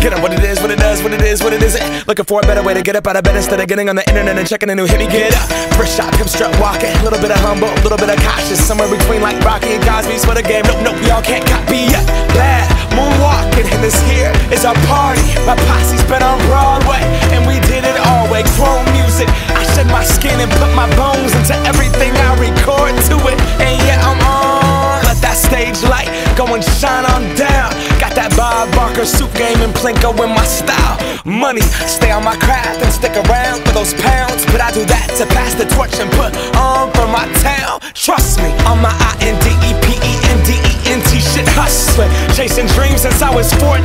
Get up what it is, what it does, what it is, what it isn't. Looking for a better way to get up out of bed instead of getting on the internet and checking a new hit. Me get up, first shot, come strut walking. Little bit of humble, little bit of cautious. Somewhere between like Rocky and Cosby's for the game. Nope, nope, y'all can't copy yet. Bad moonwalking, and this here is our party. My posse's been on Broadway, and we did it all way. Chrome music, I shed my skin and put my bones into everything I record to it. And yeah, I'm on. Let that stage light go and shine on down. Got that Bob Barker suit game and Plinko in my style. Money, stay on my craft and stick around for those pounds. But I do that to pass the torch and put on for my town. Trust me, on my INDEPENDENT shit hustling. Chasing dreams since I was 14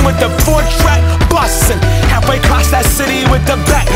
with the 4-track bustin'. Halfway across that city with the back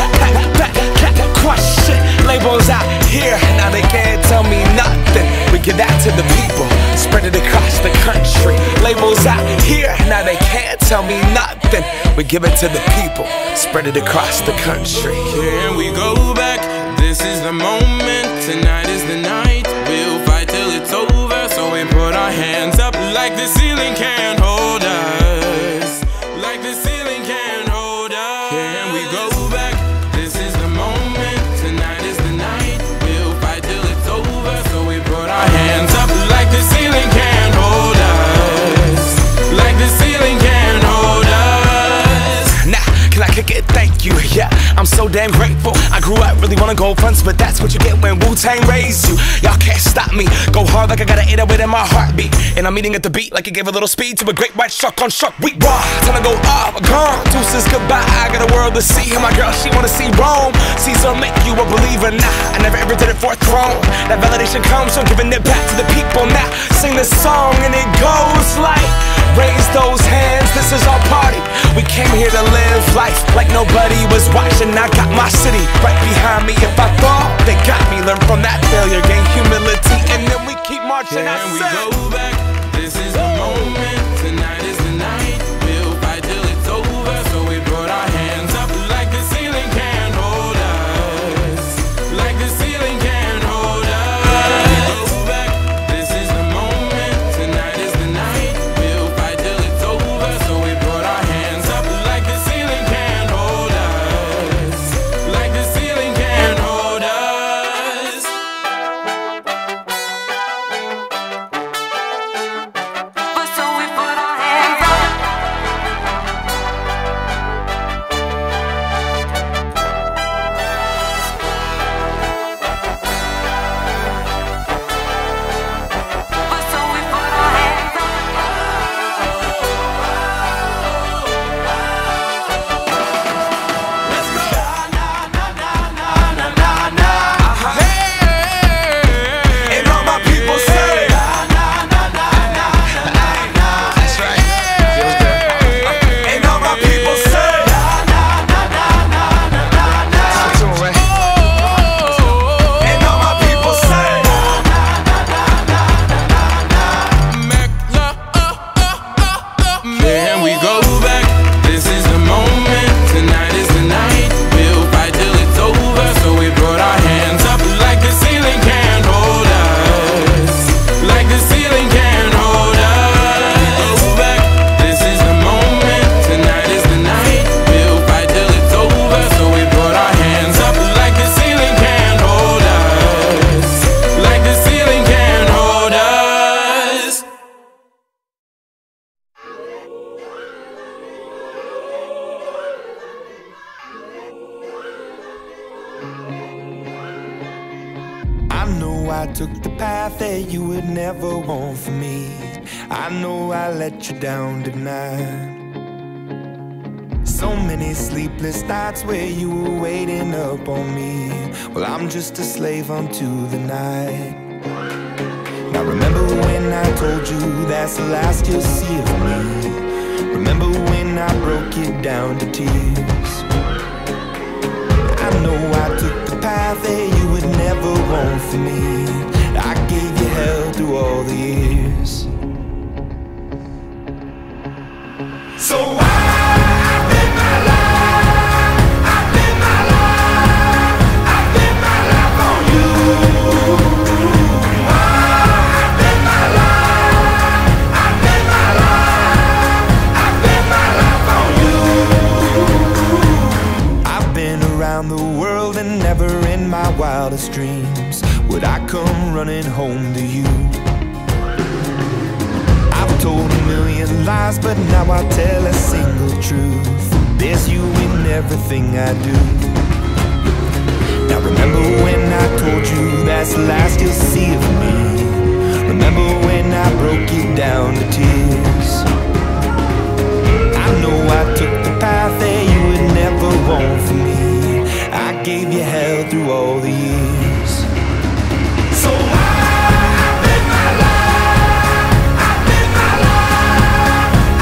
crush shit. Labels out here, now they can't tell me nothing. We give that to the people, spread it across the country. Labels out here, now they can't tell me nothing. We give it to the people, spread it across the country. Here we go back, this is the moment. Tonight is the night, we'll fight till it's over. So we put our hands up like the ceiling can't hold us. Like the ceiling can't hold us. Here we go back, this is the moment. Tonight is the night, we'll fight till it's over. So we put our hands up like the ceiling can't hold us. Like the ceiling can't hold us. Nah, can I kick it? Thank you, yeah, I'm so damn grateful. I grew up really wanna go fronts, but that's what you get when Wu-Tang raised you. Y'all can't stop me, go hard like I got an 808 in my heartbeat. And I'm eating at the beat like it gave a little speed to a great white shark on Shark Week. Raw, time to go off, gone, deuces goodbye. I got a world to see, and my girl, she wanna see Rome. Caesar make you a believer, nah, I never ever did it for a throne. That validation comes from giving it back to the people. Now, sing this song and it goes like, raise those hands, this is our party. We came here to live life like nobody was watching. I got my city right behind me. If I fall, they got me. Learn from that failure, gain humility, and then we keep marching. Can we go back? This is the moment. Tonight is the night. We'll fight till it's over. So we put our hands up like the ceiling can't hold us. Like the ceiling can't hold us. Can we go back? This is the moment. Tonight is the night. We'll fight till it's over. So we put our hands up like the ceiling can't hold us. Like the ceiling can't hold us. I took the path that you would never want for me. I know I let you down tonight. So many sleepless nights where you were waiting up on me. Well, I'm just a slave unto the night. Now remember when I told you that's the last you'll see of me. Remember when I broke you down to tears. I know I took the path that you would never want for me. I gave you hell through all the years. So I live my life, I live my life, I live my life on you. I live my life, I live my life, I live my life on you. lies, but now I tell a single truth. There's you in everything I do. Now remember when I told you that's the last you'll see of me. Remember when I broke you down to tears. I know I took the path that you would never want for me. I gave you hell through all the years. So I bet my life, I bet my life,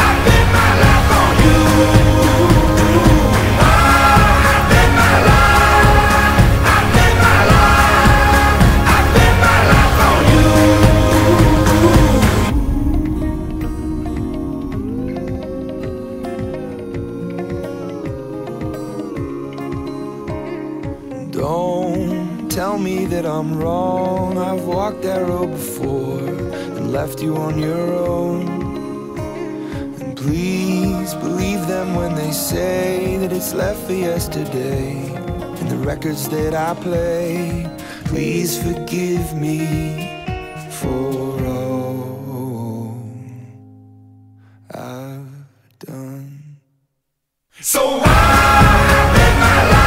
I bet my life on you. I bet my life, I bet my life, I bet my life on you. Don't tell me that I'm wrong. I've walked that road before and left you on your own. And please believe them when they say that it's left for yesterday. And the records that I play, please forgive me for all I've done. So I bet my life,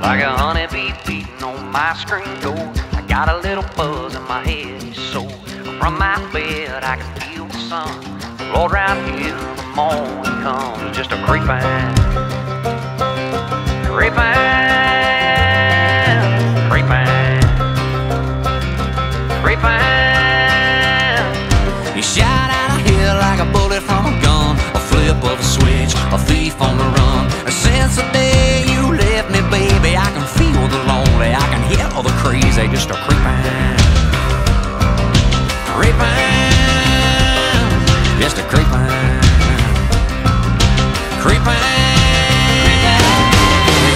like a honeybee beating on my screen door. I got a little buzz in my head, so from my bed I can feel the sun. Lord, right here the morning comes, just a creeping, creeping, creeping, creeping. You shot out of here like a bullet from a gun, a flip of a switch, a thief on the run. Since the day you left me, baby, I can feel the lonely, I can hear all the crazy, just a creeping, creeping, just a creeping, creeping.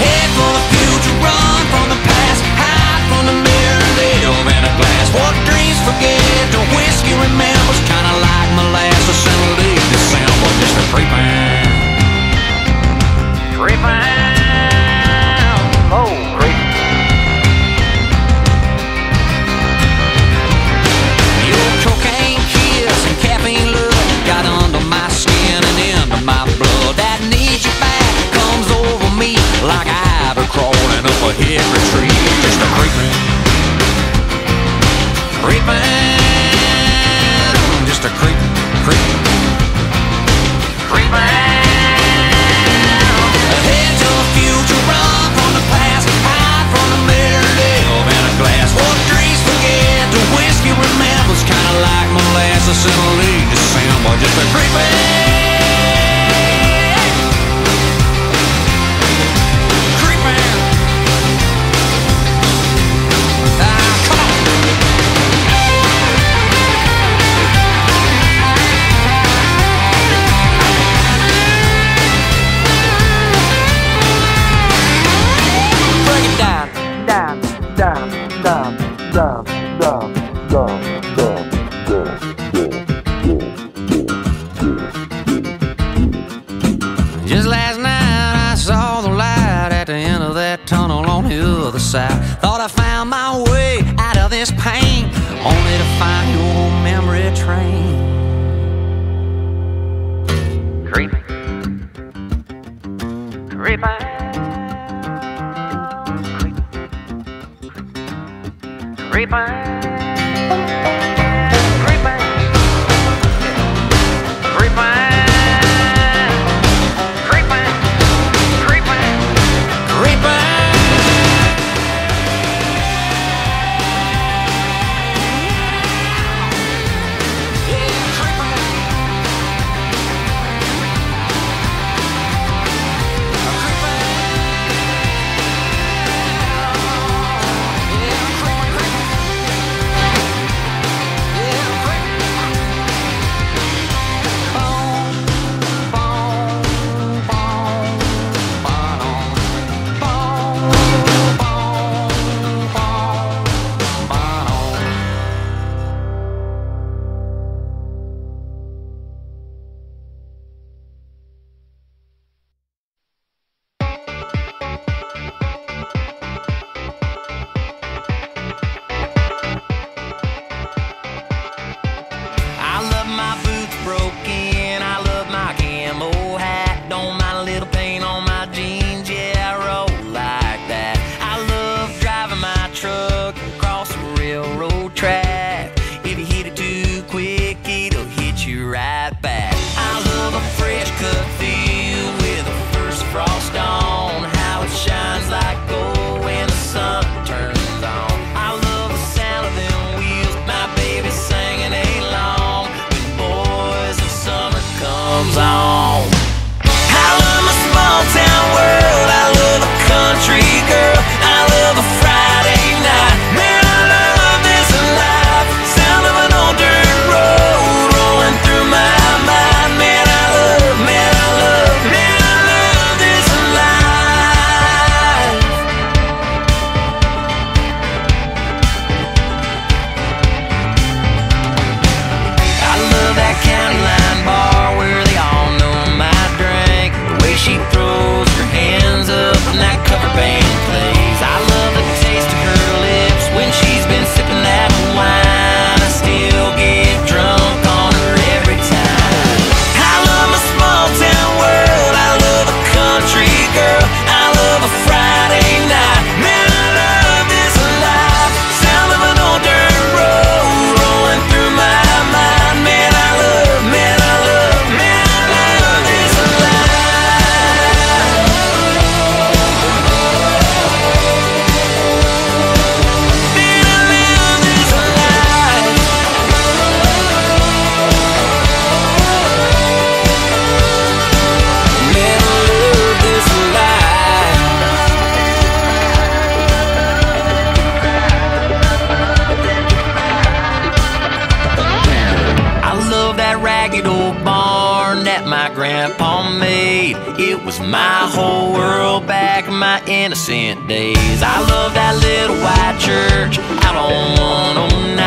Head for the future, run from the past, hide from the mirror, live in a glass. What dreams forget, the whiskey remembers, kinda like molasses in late December, just a creeping, creeping, oh, creeping. Your cocaine kiss and caffeine love got under my skin and into my blood. That need you back comes over me like ivy crawling up a hickory tree. Just a creeping, creeping, just a creeping, creeping, creeping. Head to the future, run from the past, hide from the mirror, live in a glass. What dreams forget, the whiskey remembers, kinda like molasses in late December, just a creeping, creeping. Come on. Break it down, down, down, down, down, down, down, down, down. Just last night I saw the light at the end of that tunnel on the other side. Thought I found my way out of this pain, only to find your memory train creeping, creeping, creeping, creeping, creeping. It was my whole world back in my innocent days. I love that little white church out on 109.